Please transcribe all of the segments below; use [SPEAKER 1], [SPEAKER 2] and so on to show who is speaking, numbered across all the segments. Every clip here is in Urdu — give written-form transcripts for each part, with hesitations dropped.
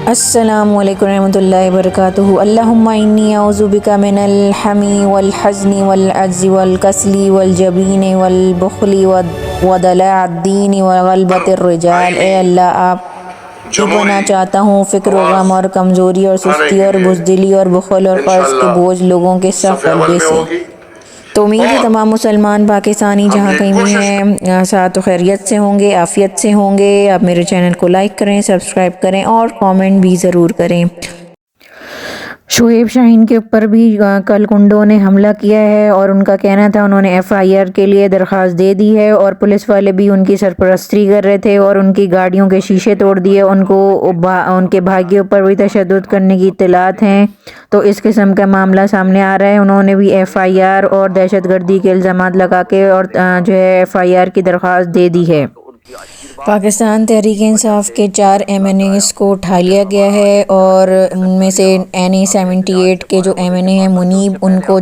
[SPEAKER 1] السلام علیکم ورحمۃ اللہ وبرکاتہ۔ اللہم انی اعوذ بک من الحمی والحزن والعجز والکسل والجبین والبخل ودلع الدین وغلبۃ الرجال۔ اے اللہ، آپ کی پناہ چاہتا ہوں فکر و غم اور کمزوری اور سستی اور بزدلی اور بخل اور قرض کے بوجھ لوگوں کے سخت غلبے سے۔ تو امید ہے تمام مسلمان پاکستانی جہاں کہیں بھی ہیں ساتھ و خیریت سے ہوں گے، عافیت سے ہوں گے۔ آپ میرے چینل کو لائک کریں، سبسکرائب کریں اور کامنٹ بھی ضرور کریں۔ شعیب شاہین کے اوپر بھی کل گنڈوں نے حملہ کیا ہے اور ان کا کہنا تھا انہوں نے FIR کے لیے درخواست دے دی ہے، اور پولیس والے بھی ان کی سرپرستی کر رہے تھے اور ان کی گاڑیوں کے شیشے توڑ دیے۔ ان کے بھائی کے اوپر بھی تشدد کرنے کی اطلاعات ہیں، تو اس قسم کا معاملہ سامنے آ رہا ہے۔ انہوں نے بھی FIR اور دہشت گردی کے الزامات لگا کے اور FIR کی درخواست دے دی ہے۔ پاکستان تحریک انصاف کے 4 MNAs کو اٹھا لیا گیا ہے، اور ان میں سے NA-78 کے جو MNA ہیں منیب، ان کو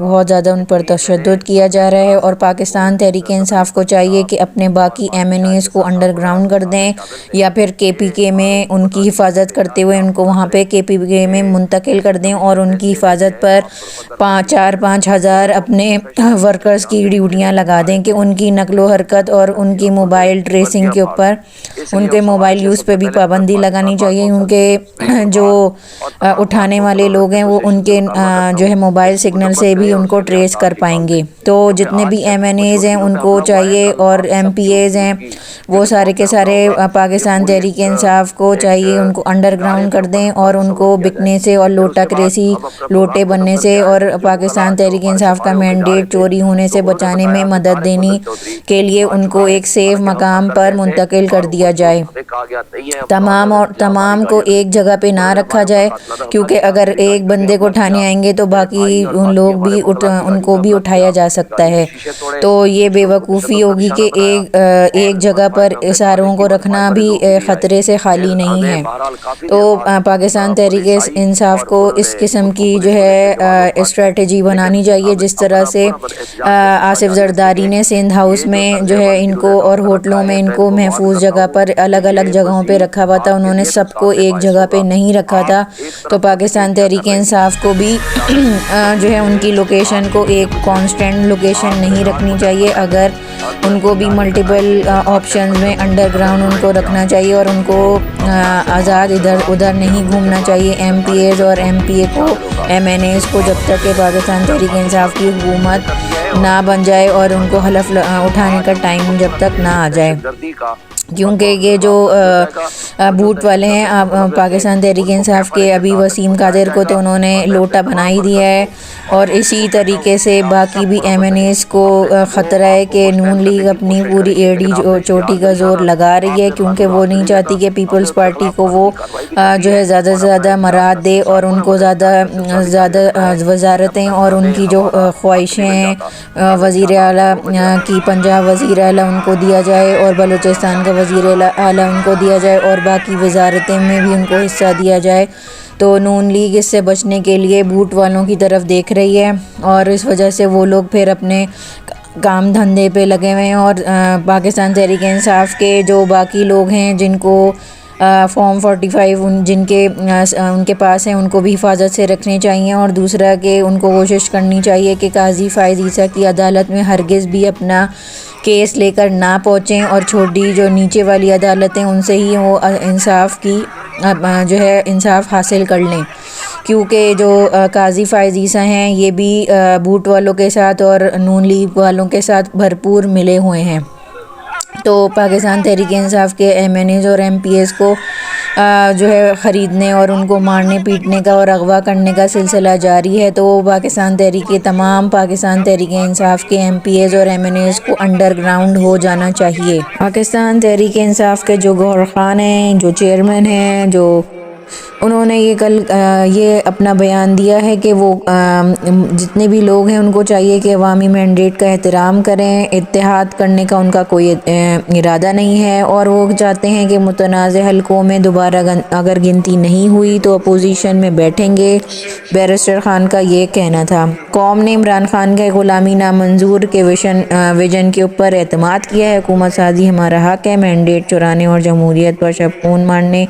[SPEAKER 1] بہت زیادہ ان پر تشدد کیا جا رہا ہے، اور پاکستان تحریک انصاف کو چاہیے کہ اپنے باقی MNAs کو انڈر گراؤنڈ کر دیں، یا پھر KPK میں ان کی حفاظت کرتے ہوئے ان کو وہاں پہ KPK میں منتقل کر دیں، اور ان کی حفاظت پر 4-5 ہزار اپنے ورکرز کی ڈیوٹیاں لگا دیں کہ ان کی نقل و حرکت اور ان کی موبائل ٹریسنگ کے اوپر، ان کے موبائل یوز پہ بھی پابندی لگانی چاہیے، کیونکہ جو اٹھانے والے لوگ ہیں وہ ان کے موبائل سگنل سے بھی ان کو ٹریس کر پائیں گے۔ تو جتنے بھی MNAs ہیں ان کو چاہیے، اور MPAs ہیں، وہ سارے کے سارے پاکستان تحریک انصاف کو چاہیے ان کو انڈر گراؤنڈ کر دیں، اور ان کو بکنے سے اور لوٹے بننے سے اور پاکستان تحریک انصاف کا مینڈیٹ چوری ہونے سے بچانے میں مدد دینے کے لیے ان کو ایک سیف مقام پر منتقل کر دیا جائے۔ تمام کو ایک جگہ پہ نہ رکھا جائے، کیونکہ اگر ایک بندے کو اٹھانے آئیں گے تو باقی لوگ بھی ان کو بھی اٹھایا جا سکتا ہے۔ تو یہ بے وقوفی ہوگی کہ ایک جگہ پر ساروں کو رکھنا بھی خطرے سے خالی نہیں ہے۔ تو پاکستان تحریک انصاف کو اس قسم کی اسٹریٹجی بنانی چاہیے، جس طرح سے آصف زرداری نے سندھ ہاؤس میں ان کو اور ہوٹلوں میں ان کو محفوظ جگہ پر الگ الگ جگہوں پہ رکھا ہوا تھا، انہوں نے سب کو ایک جگہ پہ نہیں رکھا تھا۔ تو پاکستان تحریک انصاف کو بھی ان کی لوکیشن کو ایک کانسٹنٹ لوکیشن نہیں رکھنی چاہیے، اگر ان کو بھی ملٹیپل آپشنز میں انڈر گراؤنڈ ان کو رکھنا چاہیے، اور ان کو آزاد ادھر ادھر نہیں گھومنا چاہیے۔ MPAs اور MPA کو MNAs کو جب تک کہ پاکستان تحریک انصاف کی حکومت نہ بن جائے اور ان کو حلف اٹھانے کا ٹائم جب تک نہ آ جائے، کیونکہ یہ جو بوٹ والے ہیں پاکستان تحریک انصاف کے، ابھی وسیم قادر کو تو انہوں نے لوٹا بنا ہی دیا ہے، اور اسی طریقے سے باقی بھی MNAs کو خطرہ ہے کہ نون لیگ اپنی پوری ایڑی چوٹی کا زور لگا رہی ہے، کیونکہ وہ نہیں چاہتی کہ پیپلز پارٹی کو وہ زیادہ سے زیادہ مراد دے، اور ان کو زیادہ وزارتیں اور ان کی جو خواہشیں ہیں وزیر اعلیٰ کی، پنجاب وزیر اعلیٰ ان کو دیا جائے، اور بلوچستان کا وزیر اعلیٰ ان کو دیا جائے، اور باقی وزارتیں میں بھی ان کو حصہ دیا جائے۔ تو نون لیگ اس سے بچنے کے لیے بوٹ والوں کی طرف دیکھ رہی ہے، اور اس وجہ سے وہ لوگ پھر اپنے کام دھندے پہ لگے ہوئے ہیں، اور پاکستان تحریک انصاف کے جو باقی لوگ ہیں جن کو فارم 45 ان کے پاس ہیں، ان کو بھی حفاظت سے رکھنے چاہیے، اور دوسرا کہ ان کو کوشش کرنی چاہیے کہ قاضی فائز عیسیٰ کی عدالت میں ہرگز بھی اپنا کیس لے کر نہ پہنچیں، اور چھوٹی جو نیچے والی عدالتیں ان سے ہی وہ انصاف حاصل کر لیں، کیونکہ جو قاضی فائز عیسیٰ ہیں یہ بھی بوٹ والوں کے ساتھ اور نون لیگ والوں کے ساتھ بھرپور ملے ہوئے ہیں۔ تو پاکستان تحریک انصاف کے MNAs اور MPAs کو خریدنے اور ان کو مارنے پیٹنے کا اور اغوا کرنے کا سلسلہ جاری ہے۔ تو تمام پاکستان تحریک انصاف کے MPAs اور MNAs کو انڈر گراؤنڈ ہو جانا چاہیے۔ پاکستان تحریک انصاف کے جو گوہر خان ہیں، جو چیئرمین ہیں، انہوں نے یہ اپنا بیان دیا ہے کہ وہ جتنے بھی لوگ ہیں ان کو چاہیے کہ عوامی مینڈیٹ کا احترام کریں، اتحاد کرنے کا ان کا کوئی ارادہ نہیں ہے، اور وہ چاہتے ہیں کہ متنازع حلقوں میں دوبارہ اگر گنتی نہیں ہوئی تو اپوزیشن میں بیٹھیں گے۔ بیرسٹر خان کا یہ کہنا تھا۔ قوم نے عمران خان کے غلامی نامنظور کے ویژن کے اوپر اعتماد کیا ہے۔ حکومت سازی ہمارا حق ہے، مینڈیٹ چرانے اور جمہوریت پر شب خون مارنے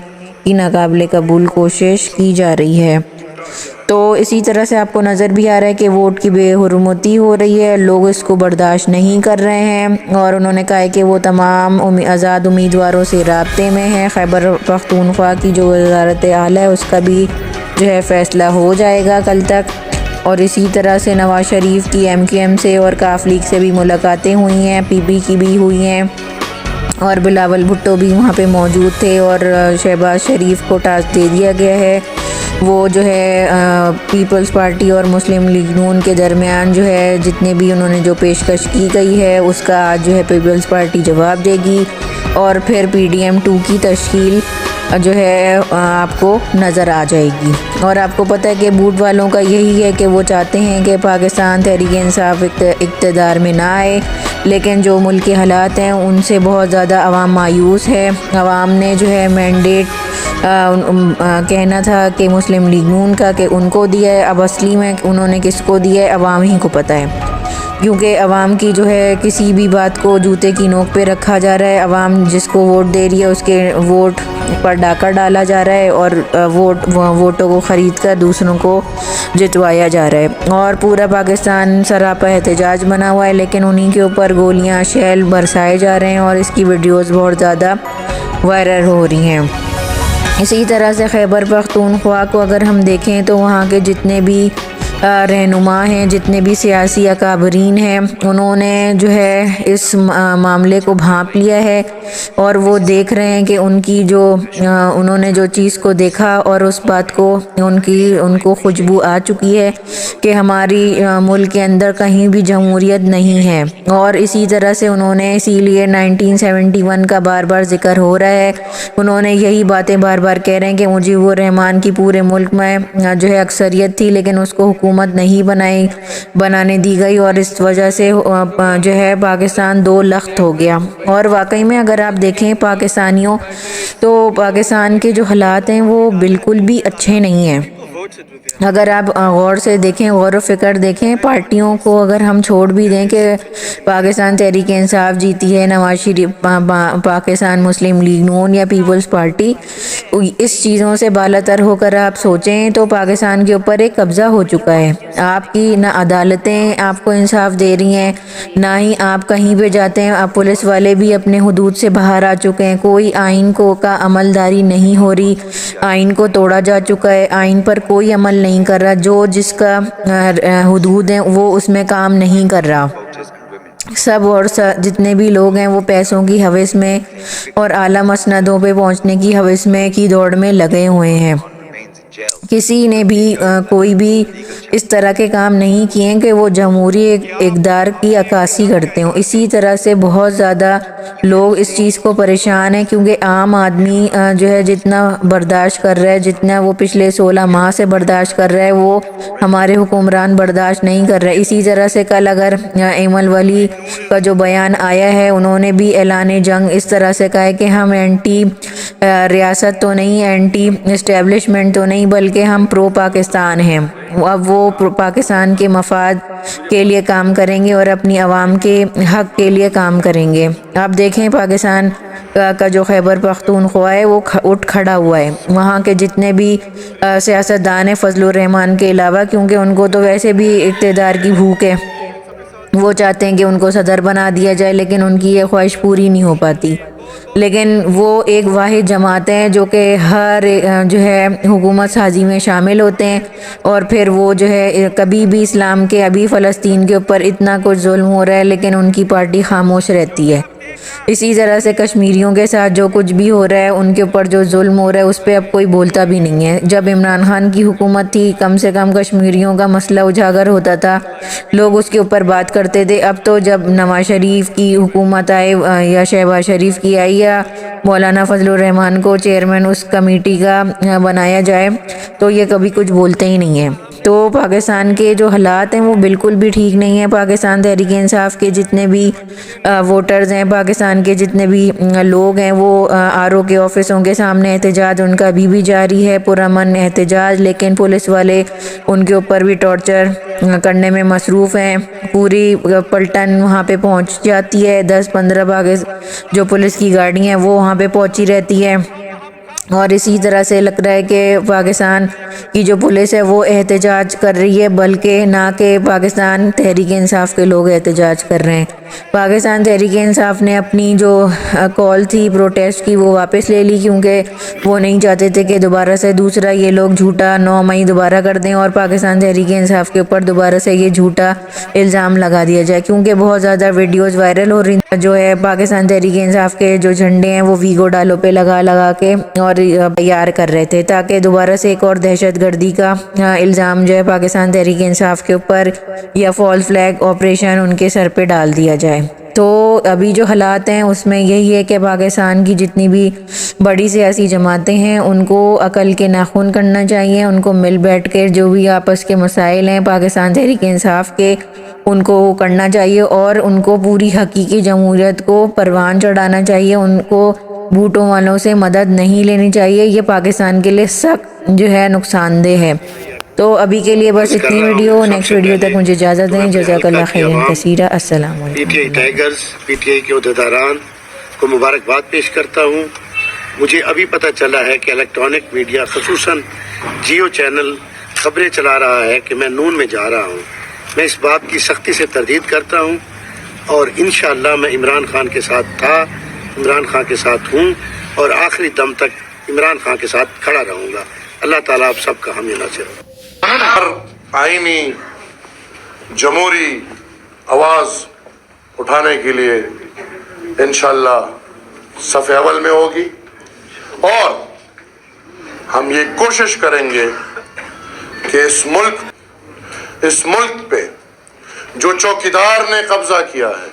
[SPEAKER 1] کی ناقابل قبول کوشش کی جا رہی ہے۔ تو اسی طرح سے آپ کو نظر بھی آ رہا ہے کہ ووٹ کی بے حرمتی ہو رہی ہے، لوگ اس کو برداشت نہیں کر رہے ہیں، اور انہوں نے کہا ہے کہ وہ تمام آزاد امیدواروں سے رابطے میں ہیں۔ خیبر پختونخوا کی جو وزارت اعلیٰ ہے اس کا بھی جو ہے فیصلہ ہو جائے گا کل تک۔ اور اسی طرح سے نواز شریف کی MQM سے اور کاف لیگ سے بھی ملاقاتیں ہوئی ہیں، PP کی بھی ہوئی ہیں، اور بلاول بھٹو بھی وہاں پہ موجود تھے، اور شہباز شریف کو ٹاسک دے دیا گیا ہے، وہ جو ہے پیپلز پارٹی اور مسلم لیگ نون کے درمیان جو ہے جتنے بھی انہوں نے جو پیشکش کی گئی ہے اس کا آج جو ہے پیپلز پارٹی جواب دے گی، اور پھر PDM-2 کی تشکیل جو ہے آپ کو نظر آ جائے گی۔ اور آپ کو پتہ ہے کہ بوٹ والوں کا یہی ہے کہ وہ چاہتے ہیں کہ پاکستان تحریک انصاف اقتدار میں نہ آئے، لیکن جو ملک کے حالات ہیں ان سے بہت زیادہ عوام مایوس ہے۔ عوام نے جو ہے مینڈیٹ کہنا تھا کہ مسلم لیگ نون کا کہ ان کو دیا ہے، اب اصلی میں انہوں نے کس کو دیا ہے عوام ہی کو پتہ ہے، کیونکہ عوام کی جو ہے کسی بھی بات کو جوتے کی نوک پہ رکھا جا رہا ہے۔ عوام جس کو ووٹ دے رہی ہے اس کے ووٹ پر ڈاکہ ڈالا جا رہا ہے، اور ووٹوں کو خرید کر دوسروں کو جتوایا جا رہا ہے، اور پورا پاکستان سراپا احتجاج بنا ہوا ہے، لیکن انہی کے اوپر گولیاں شیل برسائے جا رہے ہیں، اور اس کی ویڈیوز بہت زیادہ وائرل ہو رہی ہیں۔ اسی طرح سے خیبر پختونخوا کو اگر ہم دیکھیں تو وہاں کے جتنے بھی رہنما ہیں، جتنے بھی سیاسی اکابرین ہیں، انہوں نے جو ہے اس معاملے کو بھانپ لیا ہے، اور وہ دیکھ رہے ہیں کہ انہوں نے جو چیز کو دیکھا اور اس بات کو ان کو خوشبو آ چکی ہے کہ ہماری ملک کے اندر کہیں بھی جمہوریت نہیں ہے، اور اسی طرح سے انہوں نے اسی لیے 1971 کا بار بار ذکر ہو رہا ہے، انہوں نے یہی باتیں بار بار کہہ رہے ہیں کہ مجیب الرحمان کی پورے ملک میں جو ہے اکثریت تھی، لیکن اس کو حکومت نہیں بنانے دی گئی، اور اس وجہ سے جو ہے پاکستان دو لخت ہو گیا۔ اور واقعی میں اگر آپ دیکھیں پاکستانیوں تو پاکستان کے جو حالات ہیں وہ بالکل بھی اچھے نہیں ہیں۔ اگر آپ غور سے دیکھیں، غور و فکر دیکھیں، پارٹیوں کو اگر ہم چھوڑ بھی دیں کہ پاکستان تحریک انصاف جیتی ہے، نواز شریف، پاکستان مسلم لیگ نون یا پیپلز پارٹی، اس چیزوں سے بالاتر ہو کر آپ سوچیں تو پاکستان کے اوپر ایک قبضہ ہو چکا ہے۔ آپ کی نہ عدالتیں آپ کو انصاف دے رہی ہیں، نہ ہی آپ کہیں پہ جاتے ہیں، آپ پولیس والے بھی اپنے حدود سے باہر آ چکے ہیں، کوئی آئین کا عملداری نہیں ہو رہی، آئین کو توڑا جا چکا ہے، آئین پر کوئی عمل نہیں کر رہا، جو جس کا حدود ہیں وہ اس میں کام نہیں کر رہا، سب اور جتنے بھی لوگ ہیں وہ پیسوں کی ہوس میں اور اعلیٰ مسندوں پہ پہنچنے کی ہوس میں کی دوڑ میں لگے ہوئے ہیں۔ کسی نے بھی کوئی بھی اس طرح کے کام نہیں کیے کہ وہ جمہوری اقدار کی عکاسی کرتے ہوں۔ اسی طرح سے بہت زیادہ لوگ اس چیز کو پریشان ہیں، کیونکہ عام آدمی جو ہے جتنا برداشت کر رہا ہے، جتنا وہ پچھلے 16 ماہ سے برداشت کر رہا ہے، وہ ہمارے حکمران برداشت نہیں کر رہے۔ اسی طرح سے کل اگر ایمل ولی کا جو بیان آیا ہے، انہوں نے بھی اعلان جنگ اس طرح سے کہا ہے کہ ہم اینٹی ریاست تو نہیں، اینٹی اسٹیبلشمنٹ تو نہیں، بلکہ ہم پرو پاکستان ہیں۔ اب وہ پاکستان کے مفاد کے لیے کام کریں گے اور اپنی عوام کے حق کے لیے کام کریں گے۔ آپ دیکھیں پاکستان کا جو خیبر پختونخوا ہے وہ اٹھ کھڑا ہوا ہے، وہاں کے جتنے بھی سیاستدان ہیں فضل الرحمان کے علاوہ، کیونکہ ان کو تو ویسے بھی اقتدار کی بھوک ہے، وہ چاہتے ہیں کہ ان کو صدر بنا دیا جائے، لیکن ان کی یہ خواہش پوری نہیں ہو پاتی۔ لیکن وہ ایک واحد جماعت ہے جو کہ ہر جو ہے حکومت سازی میں شامل ہوتے ہیں، اور پھر وہ جو ہے کبھی بھی اسلام کے، ابھی فلسطین کے اوپر اتنا کچھ ظلم ہو رہا ہے لیکن ان کی پارٹی خاموش رہتی ہے۔ اسی طرح سے کشمیریوں کے ساتھ جو کچھ بھی ہو رہا ہے، ان کے اوپر جو ظلم ہو رہا ہے اس پہ اب کوئی بولتا بھی نہیں ہے۔ جب عمران خان کی حکومت تھی کم سے کم کشمیریوں کا مسئلہ اجاگر ہوتا تھا، لوگ اس کے اوپر بات کرتے تھے۔ اب تو جب نواز شریف کی حکومت آئے یا شہباز شریف کی آئی یا مولانا فضل الرحمان کو چیئرمین اس کمیٹی کا بنایا جائے تو یہ کبھی کچھ بولتے ہی نہیں ہیں۔ تو پاکستان کے جو حالات ہیں وہ بالکل بھی ٹھیک نہیں ہیں۔ پاکستان تحریک انصاف کے جتنے بھی ووٹرز ہیں، پاکستان کے جتنے بھی لوگ ہیں، وہ RO کے آفسوں کے سامنے احتجاج ان کا ابھی بھی جاری ہے، پرامن احتجاج، لیکن پولیس والے ان کے اوپر بھی ٹارچر کرنے میں مصروف ہیں۔ پوری پلٹن وہاں پہ پہنچ جاتی ہے، 10-15 جو پولیس کی گاڑیاں ہیں وہ وہاں پہ پہنچی رہتی ہے، اور اسی طرح سے لگ رہا ہے کہ پاکستان کی جو پولیس ہے وہ احتجاج کر رہی ہے، بلکہ نہ کہ پاکستان تحریک انصاف کے لوگ احتجاج کر رہے ہیں۔ پاکستان تحریک انصاف نے اپنی جو کال تھی پروٹیسٹ کی وہ واپس لے لی، کیونکہ وہ نہیں چاہتے تھے کہ دوبارہ سے دوسرا یہ لوگ جھوٹا 9 مئی دوبارہ کر دیں اور پاکستان تحریک انصاف کے اوپر دوبارہ سے یہ جھوٹا الزام لگا دیا جائے، کیونکہ بہت زیادہ ویڈیوز وائرل ہو رہی ہیں۔ جو ہے پاکستان تحریک انصاف کے جو جھنڈے ہیں وہ ویگو ڈالوں پہ لگا کے اور تیار کر رہے تھے، تاکہ دوبارہ سے ایک اور دہشت گردی کا الزام جو ہے پاکستان تحریک انصاف کے اوپر یا فالس فلیگ آپریشن ان کے سر پہ ڈال دیا جائے۔ تو ابھی جو حالات ہیں اس میں یہی ہے کہ پاکستان کی جتنی بھی بڑی سیاسی جماعتیں ہیں ان کو عقل کے ناخن کرنا چاہیے، ان کو مل بیٹھ کے جو بھی آپس کے مسائل ہیں پاکستان تحریک انصاف کے ان کو کرنا چاہیے، اور ان کو پوری حقیقی جمہوریت کو پروان چڑھانا چاہیے، ان کو بھوٹوں والوں سے مدد نہیں لینی چاہیے، یہ پاکستان کے لیے سخت جو ہے نقصان دہ ہے۔ تو ابھی کے لیے بس اتنی ویڈیو، نیکسٹ ویڈیو تک مجھے اجازت دیں۔ جزاک اللہ خیرا کثیرا، السلام علیکم۔
[SPEAKER 2] P T I tigers, P T I کے عہدیداران کو مبارکباد پیش کرتا ہوں۔ مجھے ابھی پتہ چلا ہے کہ الیکٹرانک میڈیا خصوصاً جیو چینل خبریں چلا رہا ہے کہ میں نون میں جا رہا ہوں۔ میں اس بات کی سختی سے تردید کرتا ہوں اور انشاءاللہ میں عمران خان کے ساتھ تھا، عمران خان کے ساتھ ہوں اور آخری دم تک عمران خان کے ساتھ کھڑا رہوں گا۔ اللہ تعالیٰ آپ سب کا حامی ناصر ہو۔
[SPEAKER 3] ہر آئینی جمہوری آواز اٹھانے کے لیے انشاءاللہ صف اول میں ہوگی، اور ہم یہ کوشش کریں گے کہ اس ملک پہ جو چوکیدار نے قبضہ کیا ہے،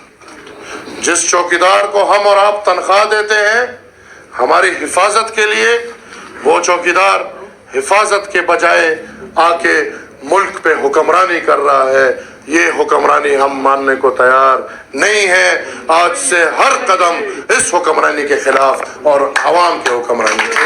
[SPEAKER 3] جس چوکیدار کو ہم اور آپ تنخواہ دیتے ہیں ہماری حفاظت کے لیے، وہ چوکیدار حفاظت کے بجائے آ کے ملک پہ حکمرانی کر رہا ہے، یہ حکمرانی ہم ماننے کو تیار نہیں ہے۔ آج سے ہر قدم اس حکمرانی کے خلاف اور عوام کے حکمرانی کے